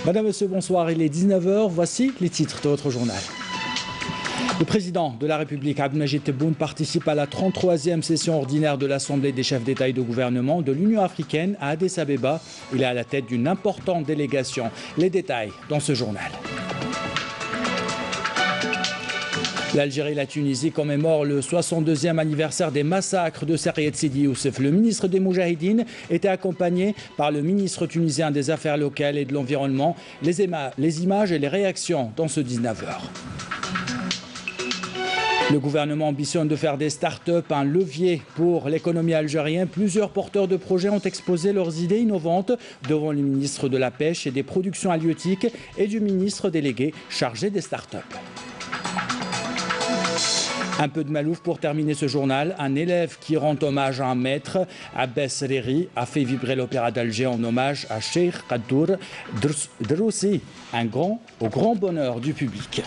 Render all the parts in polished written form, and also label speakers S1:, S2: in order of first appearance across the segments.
S1: Madame, Monsieur, bonsoir. Il est 19 h. Voici les titres de votre journal. Le président de la République, Abdelmajid Tebboune, participe à la 33e session ordinaire de l'Assemblée des chefs d'État et de gouvernement de l'Union africaine à Addis Abeba. Il est à la tête d'une importante délégation. Les détails dans ce journal. L'Algérie et la Tunisie commémorent le 62e anniversaire des massacres de Sarayed Sidi Youssef. Le ministre des Moudjahidines était accompagné par le ministre tunisien des Affaires locales et de l'Environnement. Les images et les réactions dans ce 19 h. Le gouvernement ambitionne de faire des start-up un levier pour l'économie algérienne. Plusieurs porteurs de projets ont exposé leurs idées innovantes devant le ministre de la Pêche et des Productions halieutiques et du ministre délégué chargé des start-up. Un peu de Malouf pour terminer ce journal. Un élève qui rend hommage à un maître, Abbas Riri, a fait vibrer l'Opéra d'Alger en hommage à Cheikh Qadour Droussi, au grand bonheur du public.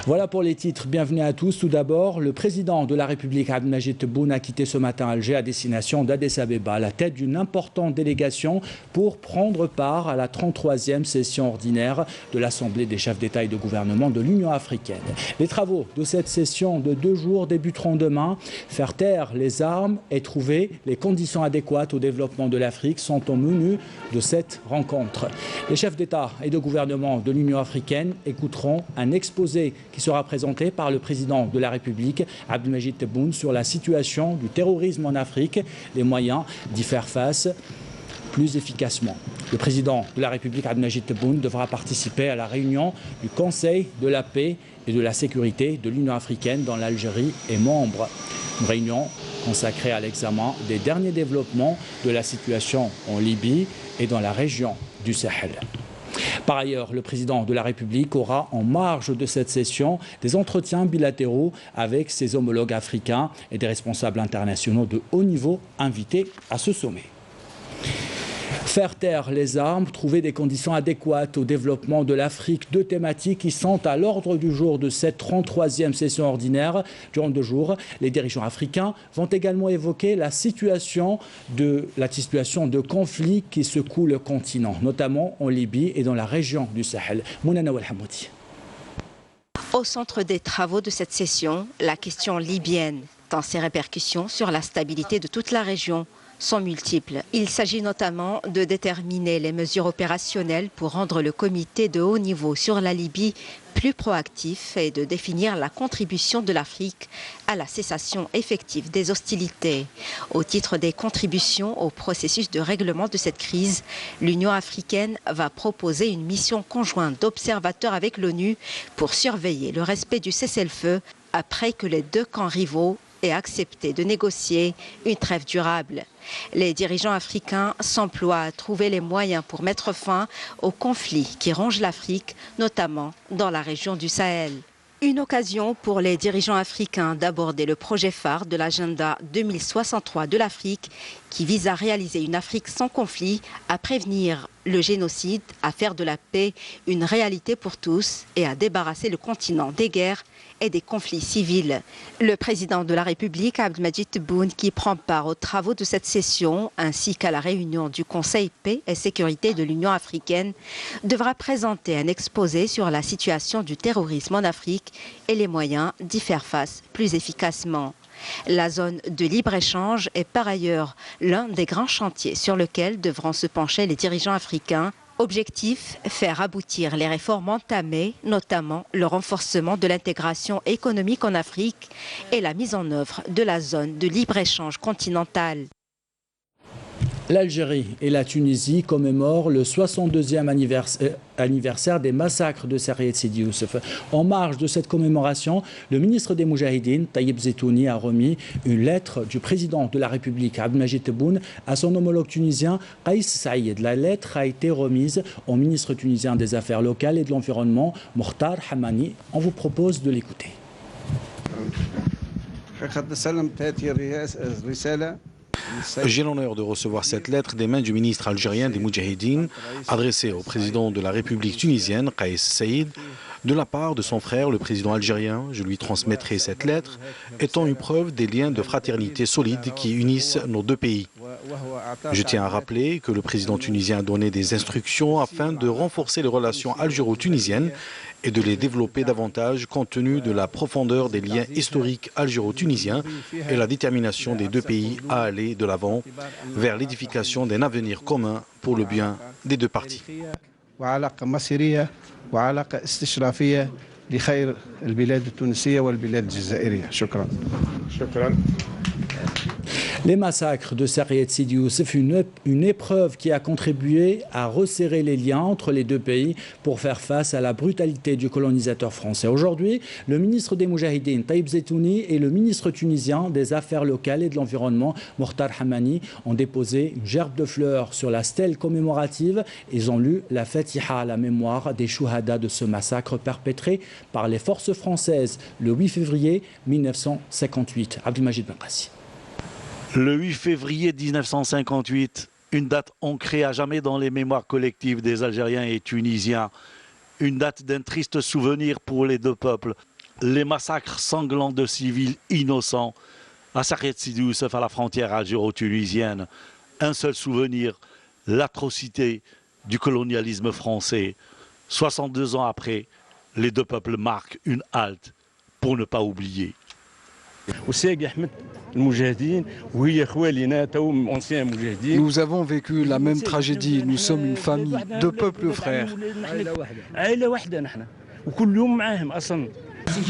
S1: Voilà pour les titres. Bienvenue à tous. Tout d'abord, le président de la République, Abdelmajid Tebboune, a quitté ce matin Alger à destination d'Addis Abeba, à la tête d'une importante délégation pour prendre part à la 33e session ordinaire de l'Assemblée des chefs d'État et de gouvernement de l'Union africaine. Les travaux de cette session de 2 jours débuteront demain. Faire taire les armes et trouver les conditions adéquates au développement de l'Afrique sont au menu de cette rencontre. Les chefs d'État et de gouvernement de l'Union africaine écouteront un exposé qui sera présenté par le président de la République, Abdelmajid Tebboune, sur la situation du terrorisme en Afrique, les moyens d'y faire face plus efficacement. Le président de la République, Abdelmajid Tebboune, devra participer à la réunion du Conseil de la paix et de la sécurité de l'Union africaine dont l'Algérie est membre. Une réunion consacrée à l'examen des derniers développements de la situation en Libye et dans la région du Sahel. Par ailleurs, le président de la République aura, en marge de cette session, des entretiens bilatéraux avec ses homologues africains et des responsables internationaux de haut niveau invités à ce sommet. Faire taire les armes, trouver des conditions adéquates au développement de l'Afrique, 2 thématiques qui sont à l'ordre du jour de cette 33e session ordinaire. Durant 2 jours, les dirigeants africains vont également évoquer la situation de conflit qui secoue le continent, notamment en Libye et dans la région du Sahel. Mounana Walhamoudi.
S2: Au centre des travaux de cette session, la question libyenne, tant ses répercussions sur la stabilité de toute la région sont multiples. Il s'agit notamment de déterminer les mesures opérationnelles pour rendre le comité de haut niveau sur la Libye plus proactif et de définir la contribution de l'Afrique à la cessation effective des hostilités. Au titre des contributions au processus de règlement de cette crise, l'Union africaine va proposer une mission conjointe d'observateurs avec l'ONU pour surveiller le respect du cessez-le-feu après que les 2 camps rivaux aient accepté de négocier une trêve durable. Les dirigeants africains s'emploient à trouver les moyens pour mettre fin aux conflits qui rongent l'Afrique, notamment dans la région du Sahel. Une occasion pour les dirigeants africains d'aborder le projet phare de l'agenda 2063 de l'Afrique qui vise à réaliser une Afrique sans conflit, à prévenir le génocide, à faire de la paix une réalité pour tous et à débarrasser le continent des guerres et des conflits civils. Le président de la République, Abdelmajid Tebboune, qui prend part aux travaux de cette session, ainsi qu'à la réunion du Conseil paix et sécurité de l'Union africaine, devra présenter un exposé sur la situation du terrorisme en Afrique et les moyens d'y faire face plus efficacement. La zone de libre-échange est par ailleurs l'un des grands chantiers sur lequel devront se pencher les dirigeants africains. Objectif, faire aboutir les réformes entamées, notamment le renforcement de l'intégration économique en Afrique et la mise en œuvre de la zone de libre-échange continentale.
S1: L'Algérie et la Tunisie commémorent le 62e anniversaire des massacres de Sarayed Sidi Youssef. En marge de cette commémoration, le ministre des Moudjahidines, Taïeb Zetouni, a remis une lettre du président de la République, Abdelmajid Tebboune, à son homologue tunisien, Kais Saïed. La lettre a été remise au ministre tunisien des Affaires locales et de l'Environnement, Mokhtar Hamani. On vous propose de l'écouter.
S3: J'ai l'honneur de recevoir cette lettre des mains du ministre algérien des Moudjahidines, adressée au président de la République tunisienne, Kais Saïed, de la part de son frère, le président algérien. Je lui transmettrai cette lettre, étant une preuve des liens de fraternité solides qui unissent nos 2 pays. Je tiens à rappeler que le président tunisien a donné des instructions afin de renforcer les relations algéro-tunisiennes et de les développer davantage compte tenu de la profondeur des liens historiques algéro-tunisiens et la détermination des deux pays à aller de l'avant vers l'édification d'un avenir commun pour le bien des deux parties.
S1: Les massacres de Sarriette Sidi Youssef, une épreuve qui a contribué à resserrer les liens entre les deux pays pour faire face à la brutalité du colonisateur français. Aujourd'hui, le ministre des Moudjahidines, Taïb Zetouni, et le ministre tunisien des Affaires locales et de l'Environnement, Mokhtar Hamani, ont déposé une gerbe de fleurs sur la stèle commémorative. Ils ont lu la Fatiha à la mémoire des chouhadas de ce massacre perpétré par les forces françaises le 8 février 1958. Abdelmajid Benqassi.
S4: Le 8 février 1958, une date ancrée à jamais dans les mémoires collectives des Algériens et Tunisiens. Une date d'un triste souvenir pour les deux peuples. Les massacres sanglants de civils innocents à Sarriette Sidi Youssef à la frontière algéro-tunisienne. Un seul souvenir, l'atrocité du colonialisme français. 62 ans après, les deux peuples marquent une halte pour ne pas oublier.
S5: Nous avons vécu la même tragédie. Nous sommes une famille, deux peuples frères.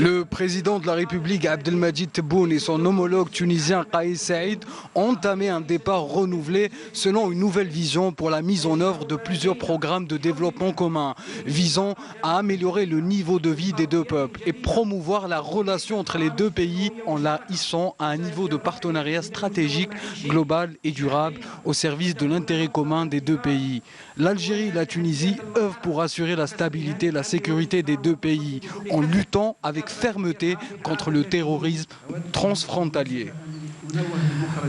S5: Le président de la République, Abdelmajid Tebboune, et son homologue tunisien, Kais Saïd, ont entamé un départ renouvelé selon une nouvelle vision pour la mise en œuvre de plusieurs programmes de développement commun, visant à améliorer le niveau de vie des deux peuples et promouvoir la relation entre les deux pays en la hissant à un niveau de partenariat stratégique, global et durable au service de l'intérêt commun des deux pays. L'Algérie et la Tunisie œuvrent pour assurer la stabilité et la sécurité des deux pays en luttant avec fermeté contre le terrorisme transfrontalier.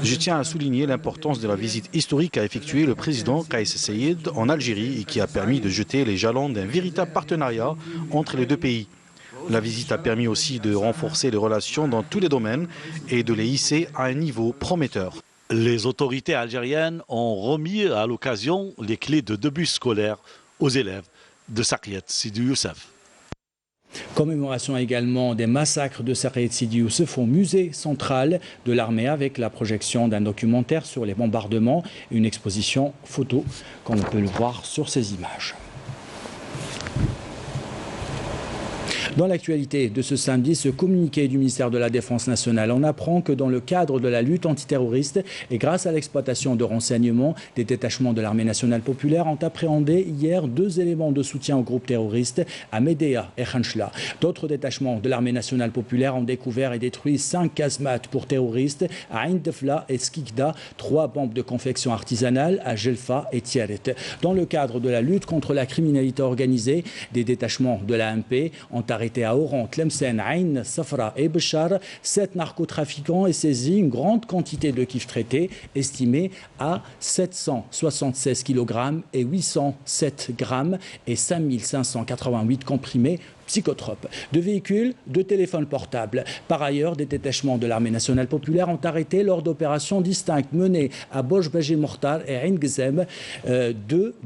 S3: Je tiens à souligner l'importance de la visite historique qu'a effectuée le président Kais Saïd en Algérie et qui a permis de jeter les jalons d'un véritable partenariat entre les deux pays. La visite a permis aussi de renforcer les relations dans tous les domaines et de les hisser à un niveau prometteur.
S4: Les autorités algériennes ont remis à l'occasion les clés de 2 bus scolaires aux élèves de Sarriette Sidi Youssef.
S1: Commémoration également des massacres de Sarriette Sidi Youssef au musée central de l'armée avec la projection d'un documentaire sur les bombardements et une exposition photo comme on peut le voir sur ces images. Dans l'actualité de ce samedi, ce communiqué du ministère de la Défense nationale, on apprend que dans le cadre de la lutte antiterroriste et grâce à l'exploitation de renseignements, des détachements de l'armée nationale populaire ont appréhendé hier 2 éléments de soutien au groupe terroriste à Médéa et Khanchla. D'autres détachements de l'armée nationale populaire ont découvert et détruit 5 casemates pour terroristes à Ain Defla et Skikda, 3 bombes de confection artisanale à Jelfa et Tiaret. Dans le cadre de la lutte contre la criminalité organisée, des détachements de l'AMP ont arrêté à Oran, Tlemcen, Ain, Safra et Béchar 7 narcotrafiquants et saisi une grande quantité de kif traités estimée à 776 kg et 807 grammes et 5588 comprimés psychotropes, 2 véhicules, 2 téléphones portables. Par ailleurs, des détachements de l'armée nationale populaire ont arrêté lors d'opérations distinctes menées à Boj-Baji Mortar et Ain Gzem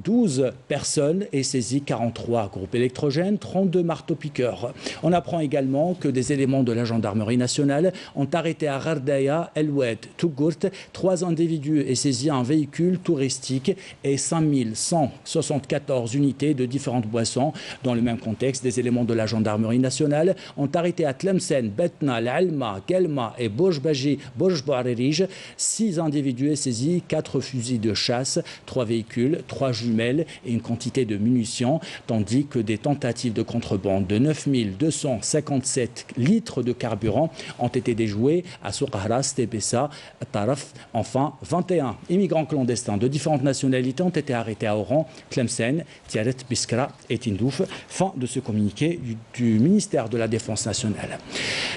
S1: 12 personnes et saisi 43 groupes électrogènes, 32 marteaux-piqueurs. On apprend également que des éléments de la gendarmerie nationale ont arrêté à Gardaya, El Oued, Tougourt 3 individus et saisi un véhicule touristique et 5174 unités de différentes boissons. Dans le même contexte, des éléments de la gendarmerie nationale ont arrêté à Tlemcen, Betna, L'Alma, Gelma et Boj-Baji, Boj-Bouarerij 6 individus et saisi 4 fusils de chasse, 3 véhicules, 3 jumelles et une quantité de munitions, tandis que des tentatives de contrebande de 9257 litres de carburant ont été déjouées à Souqahras, Tebessa, Taraf. Enfin, 21 immigrants clandestins de différentes nationalités ont été arrêtés à Oran, Tlemcen, Tiaret, Biskra et Tindouf. Fin de ce communiqué du ministère de la Défense nationale.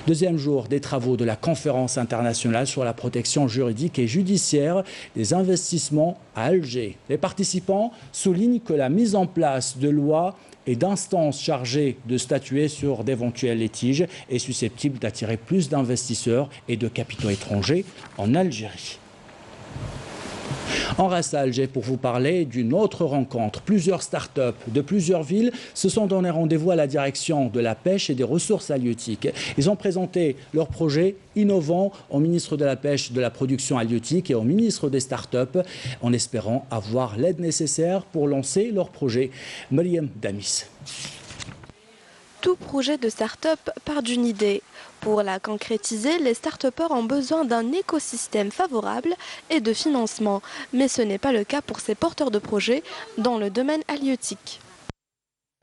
S1: Deuxième jour des travaux de la conférence internationale sur la protection juridique et judiciaire des investissements à Alger. Les participants soulignent que la mise en place de lois et d'instances chargées de statuer sur d'éventuels litiges est susceptible d'attirer plus d'investisseurs et de capitaux étrangers en Algérie. On reste à Alger pour vous parler d'une autre rencontre. Plusieurs start-up de plusieurs villes se sont donné rendez-vous à la direction de la pêche et des ressources halieutiques. Ils ont présenté leurs projets innovants au ministre de la Pêche, de la Production halieutique et au ministre des start-up en espérant avoir l'aide nécessaire pour lancer leurs projets. Mariam Damis.
S6: Tout projet de start-up part d'une idée. Pour la concrétiser, les start-upers ont besoin d'un écosystème favorable et de financement. Mais ce n'est pas le cas pour ces porteurs de projets dans le domaine halieutique.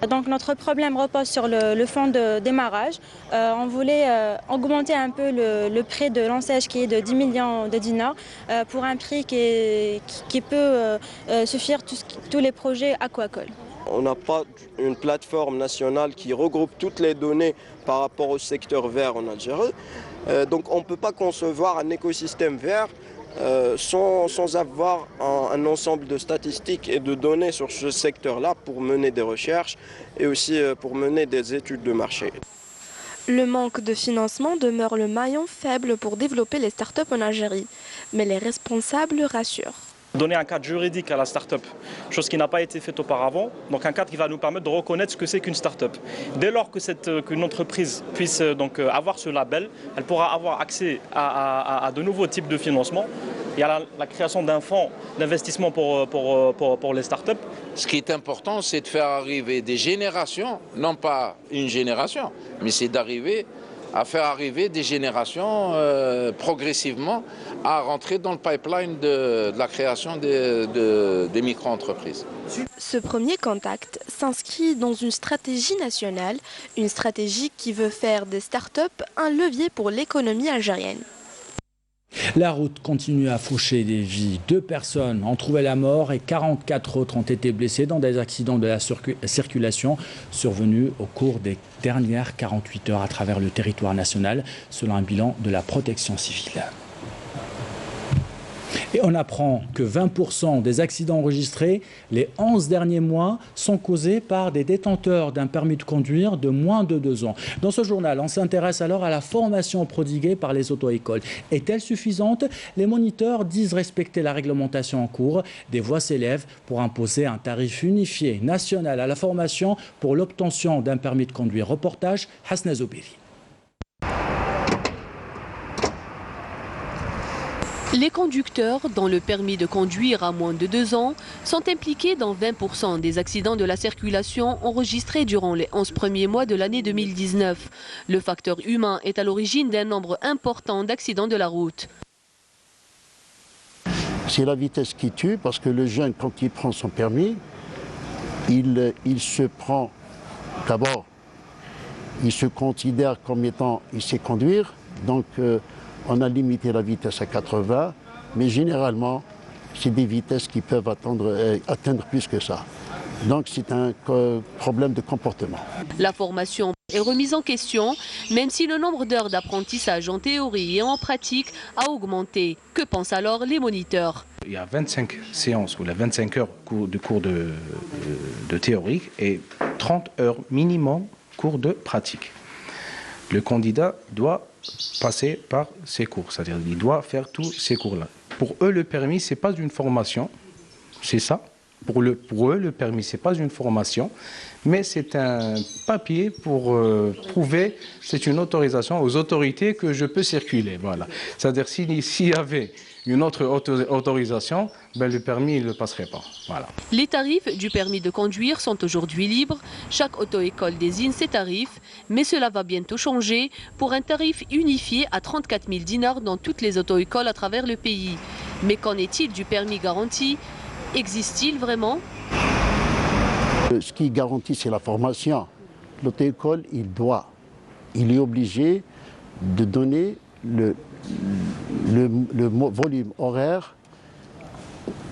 S7: Donc notre problème repose sur le fonds de démarrage. On voulait augmenter un peu le prix de lancage qui est de 10 millions de dinars pour un prix qui peut suffire tous les projets aquacoles.
S8: On n'a pas une plateforme nationale qui regroupe toutes les données par rapport au secteur vert en Algérie. Donc on ne peut pas concevoir un écosystème vert sans avoir un ensemble de statistiques et de données sur ce secteur-là pour mener des recherches et aussi pour mener des études de marché.
S6: Le manque de financement demeure le maillon faible pour développer les start-up en Algérie. Mais les responsables rassurent.
S9: Donner un cadre juridique à la start-up, chose qui n'a pas été faite auparavant, donc un cadre qui va nous permettre de reconnaître ce que c'est qu'une start-up. Dès lors qu'une entreprise puisse donc avoir ce label, elle pourra avoir accès à de nouveaux types de financement. Il y a la création d'un fonds d'investissement pour les start-up.
S10: Ce qui est important, c'est de faire arriver des générations, non pas une génération, mais c'est d'arriver à faire arriver des générations progressivement à rentrer dans le pipeline de la création des micro-entreprises.
S6: Ce premier contact s'inscrit dans une stratégie nationale, une stratégie qui veut faire des start-up un levier pour l'économie algérienne.
S1: La route continue à faucher des vies. 2 personnes ont trouvé la mort et 44 autres ont été blessées dans des accidents de la circulation survenus au cours des dernières 48 heures à travers le territoire national, selon un bilan de la protection civile. Et on apprend que 20% des accidents enregistrés les 11 derniers mois sont causés par des détenteurs d'un permis de conduire de moins de 2 ans. Dans ce journal, on s'intéresse alors à la formation prodiguée par les auto-écoles. Est-elle suffisante? Les moniteurs disent respecter la réglementation en cours. Des voix s'élèvent pour imposer un tarif unifié national à la formation pour l'obtention d'un permis de conduire. Reportage Hasna Zoubiri.
S11: Les conducteurs dont le permis de conduire a moins de 2 ans sont impliqués dans 20% des accidents de la circulation enregistrés durant les 11 premiers mois de l'année 2019. Le facteur humain est à l'origine d'un nombre important d'accidents de la route.
S12: C'est la vitesse qui tue parce que le jeune, quand il prend son permis, il se prend, d'abord, il se considère comme étant, il sait conduire, donc on a limité la vitesse à 80, mais généralement, c'est des vitesses qui peuvent atteindre plus que ça. Donc c'est un problème de comportement.
S11: La formation est remise en question, même si le nombre d'heures d'apprentissage en théorie et en pratique a augmenté. Que pensent alors les moniteurs?
S13: Il y a 25 séances ou 25 heures de cours de théorie et 30 heures minimum cours de pratique. Le candidat doit passer par ces cours, c'est-à-dire il doit faire tous ces cours-là. Pour eux, le permis, ce n'est pas une formation, c'est ça. Pour eux, le permis, ce n'est pas une formation, mais c'est un papier pour prouver, c'est une autorisation aux autorités que je peux circuler. Voilà. C'est-à-dire s'il y avait une autre autorisation, ben le permis ne le passerait pas. Voilà.
S11: Les tarifs du permis de conduire sont aujourd'hui libres. Chaque auto-école désigne ses tarifs, mais cela va bientôt changer pour un tarif unifié à 34 000 dinars dans toutes les auto-écoles à travers le pays. Mais qu'en est-il du permis garanti? Existe-t-il vraiment?
S12: Ce qui garantit, c'est la formation. L'auto-école, il est obligé de donner le volume horaire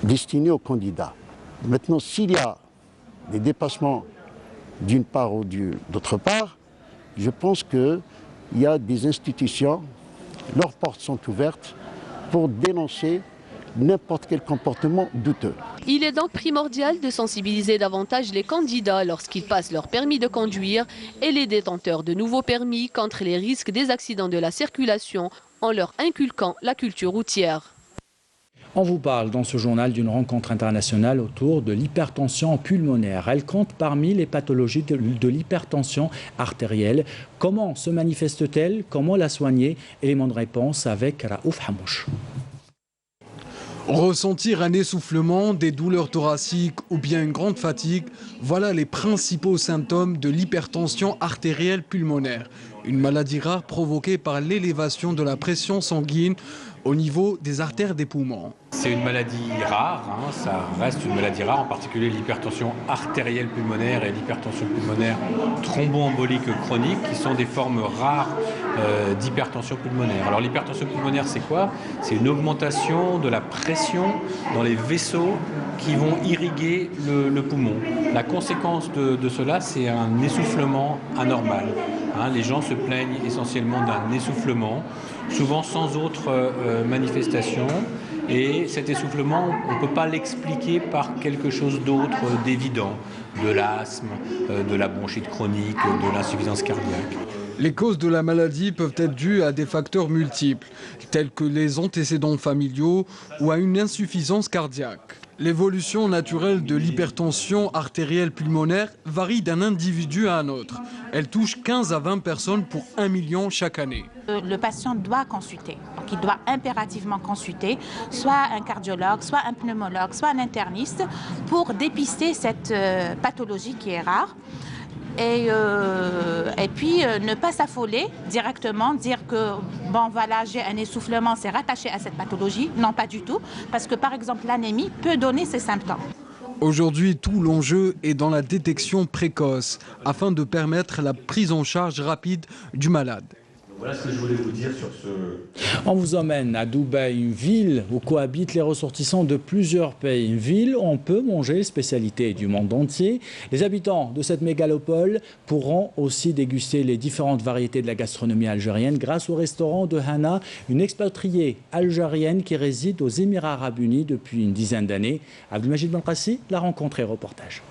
S12: destiné aux candidats. Maintenant, s'il y a des dépassements d'une part ou d'autre part, je pense qu'il y a des institutions, leurs portes sont ouvertes pour dénoncer n'importe quel comportement douteux.
S11: Il est donc primordial de sensibiliser davantage les candidats lorsqu'ils passent leur permis de conduire et les détenteurs de nouveaux permis contre les risques des accidents de la circulation en leur inculquant la culture routière.
S1: On vous parle dans ce journal d'une rencontre internationale autour de l'hypertension pulmonaire. Elle compte parmi les pathologies de l'hypertension artérielle. Comment se manifeste-t-elle? Comment la soigner? Élément de réponse avec Raouf Hamouche.
S5: Ressentir un essoufflement, des douleurs thoraciques ou bien une grande fatigue, voilà les principaux symptômes de l'hypertension artérielle pulmonaire. Une maladie rare provoquée par l'élévation de la pression sanguine au niveau des artères des poumons.
S14: C'est une maladie rare, ça reste une maladie rare, en particulier l'hypertension artérielle pulmonaire et l'hypertension pulmonaire thromboembolique chronique, qui sont des formes rares d'hypertension pulmonaire. Alors l'hypertension pulmonaire, c'est quoi? C'est une augmentation de la pression dans les vaisseaux qui vont irriguer le poumon. La conséquence de cela, c'est un essoufflement anormal. Les gens se plaignent essentiellement d'un essoufflement, souvent sans autre manifestation. Et cet essoufflement, on ne peut pas l'expliquer par quelque chose d'autre d'évident, de l'asthme, de la bronchite chronique, de l'insuffisance cardiaque.
S5: Les causes de la maladie peuvent être dues à des facteurs multiples, tels que les antécédents familiaux ou à une insuffisance cardiaque. L'évolution naturelle de l'hypertension artérielle pulmonaire varie d'un individu à un autre. Elle touche 15 à 20 personnes pour 1 million chaque année.
S15: Le patient doit consulter, donc il doit impérativement consulter soit un cardiologue, soit un pneumologue, soit un interniste pour dépister cette pathologie qui est rare. Et puis ne pas s'affoler directement, dire que bon voilà, j'ai un essoufflement, c'est rattaché à cette pathologie. Non, pas du tout, parce que par exemple l'anémie peut donner ces symptômes.
S5: Aujourd'hui, tout l'enjeu est dans la détection précoce afin de permettre la prise en charge rapide du malade.
S14: Voilà ce que je voulais vous dire sur ce...
S1: On vous emmène à Dubaï, une ville où cohabitent les ressortissants de plusieurs pays. Une ville où on peut manger les spécialités du monde entier. Les habitants de cette mégalopole pourront aussi déguster les différentes variétés de la gastronomie algérienne grâce au restaurant de Hana, une expatriée algérienne qui réside aux Émirats Arabes Unis depuis une dizaine d'années. Abdelmajid Benqassi, la rencontre et reportage.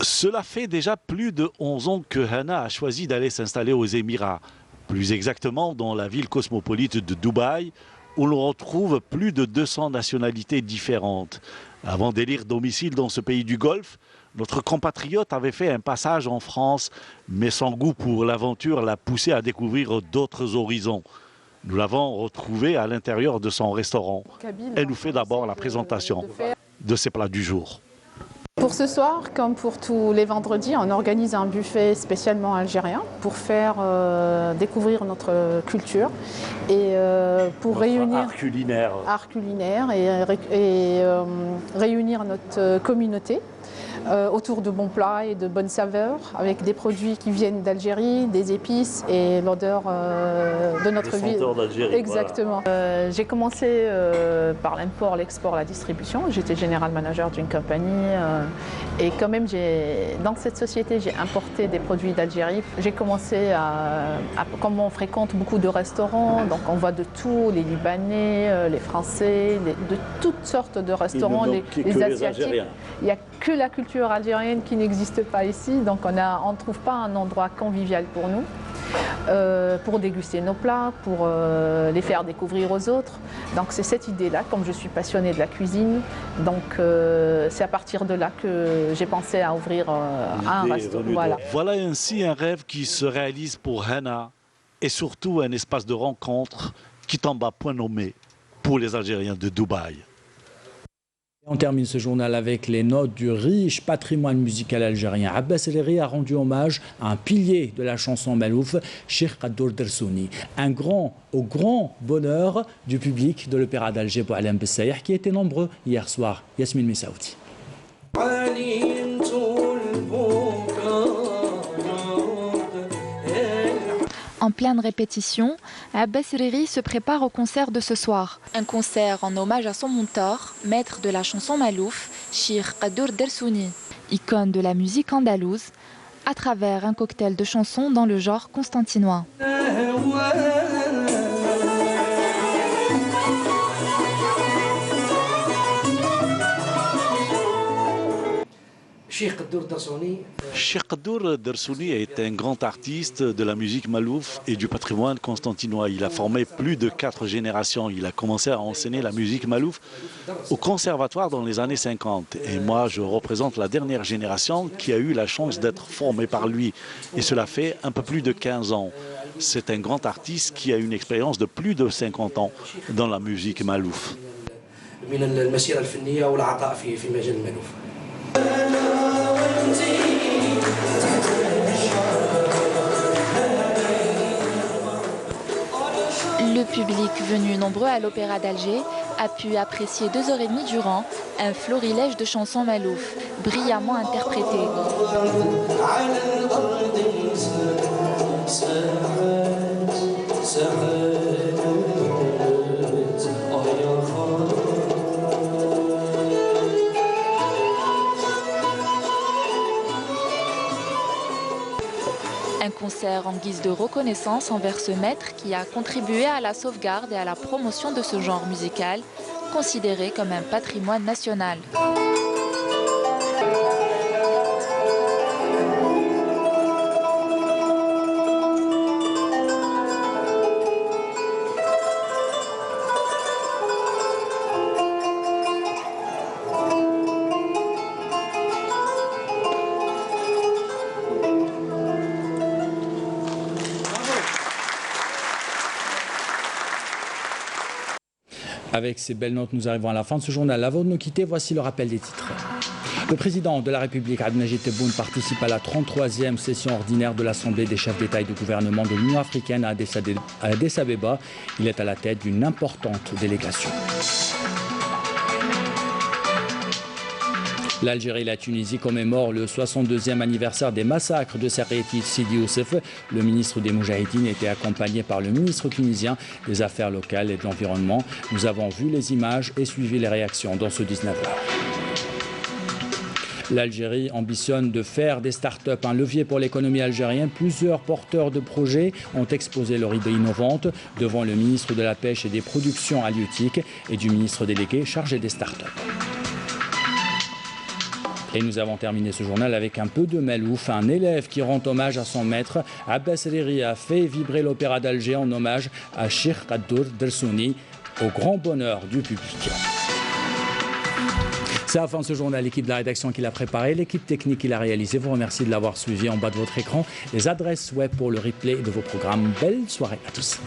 S4: Cela fait déjà plus de 11 ans que Hana a choisi d'aller s'installer aux Émirats, plus exactement dans la ville cosmopolite de Dubaï, où l'on retrouve plus de 200 nationalités différentes. Avant d'élire domicile dans ce pays du Golfe, notre compatriote avait fait un passage en France, mais son goût pour l'aventure l'a poussé à découvrir d'autres horizons. Nous l'avons retrouvé à l'intérieur de son restaurant. Elle nous fait d'abord la présentation de ses plats du jour.
S16: Pour ce soir, comme pour tous les vendredis, on organise un buffet spécialement algérien pour faire découvrir notre culture et pour réunir art culinaire et réunir notre communauté autour de bons plats et de bonnes saveurs avec des produits qui viennent d'Algérie, des épices et l'odeur de notre ville. Exactement. Voilà. J'ai commencé par l'import, l'export, la distribution. J'étais général manager d'une compagnie et quand même dans cette société j'ai importé des produits d'Algérie. J'ai commencé comme on fréquente beaucoup de restaurants, donc on voit de tout, les Libanais, les Français, de toutes sortes de restaurants, les Asiatiques. Il n'y a que la culture algérienne qui n'existe pas ici, donc on ne trouve pas un endroit convivial pour nous, pour déguster nos plats, pour les faire découvrir aux autres. Donc c'est cette idée-là, comme je suis passionnée de la cuisine, donc c'est à partir de là que j'ai pensé à ouvrir un restaurant.
S4: Voilà ainsi un rêve qui se réalise pour Hana et surtout un espace de rencontre qui tombe à point nommé pour les Algériens de Dubaï.
S1: On termine ce journal avec les notes du riche patrimoine musical algérien. Abbas El Ri a rendu hommage à un pilier de la chanson Malouf, Cheikh Qadour Dersouni, au grand bonheur du public de l'Opéra d'Alger Boualem Bessaïr, qui était nombreux hier soir. Yasmine Messaouti.
S17: En pleine répétition, Abbas El Ri se prépare au concert de ce soir. Un concert en hommage à son mentor, maître de la chanson Malouf, Cheikh Qadour Dersouni, icône de la musique andalouse, à travers un cocktail de chansons dans le genre constantinois.
S4: Cheikh Qadour Dersouni est un grand artiste de la musique malouf et du patrimoine constantinois. Il a formé plus de 4 générations. Il a commencé à enseigner la musique malouf au conservatoire dans les années 50. Et moi, je représente la dernière génération qui a eu la chance d'être formée par lui. Et cela fait un peu plus de 15 ans. C'est un grand artiste qui a une expérience de plus de 50 ans dans la musique malouf.
S17: Le public venu nombreux à l'Opéra d'Alger a pu apprécier 2h30 durant un florilège de chansons malouf, brillamment interprétées. Un concert en guise de reconnaissance envers ce maître qui a contribué à la sauvegarde et à la promotion de ce genre musical, considéré comme un patrimoine national.
S1: Avec ces belles notes, nous arrivons à la fin de ce journal. Avant de nous quitter, voici le rappel des titres. Le président de la République, Abdelmajid Tebboune, participe à la 33e session ordinaire de l'Assemblée des chefs d'État et de gouvernement de l'Union africaine à Addis Abeba. Il est à la tête d'une importante délégation. L'Algérie et la Tunisie commémorent le 62e anniversaire des massacres de Sereti Sidi Youssef. Le ministre des Moudjahidines était accompagné par le ministre tunisien des Affaires locales et de l'Environnement. Nous avons vu les images et suivi les réactions dans ce 19h. L'Algérie ambitionne de faire des start-up un levier pour l'économie algérienne. Plusieurs porteurs de projets ont exposé leur idée innovante devant le ministre de la Pêche et des Productions halieutiques et du ministre délégué chargé des start-up. Et nous avons terminé ce journal avec un peu de malouf. Un élève qui rend hommage à son maître, Abbas Riri, a fait vibrer l'Opéra d'Alger en hommage à Cheikh Qadour Dersouni, au grand bonheur du public. C'est la fin de ce journal. L'équipe de la rédaction qui l'a préparé, l'équipe technique qui l'a réalisé, vous remercie de l'avoir suivi en bas de votre écran. Les adresses web pour le replay de vos programmes. Belle soirée à tous.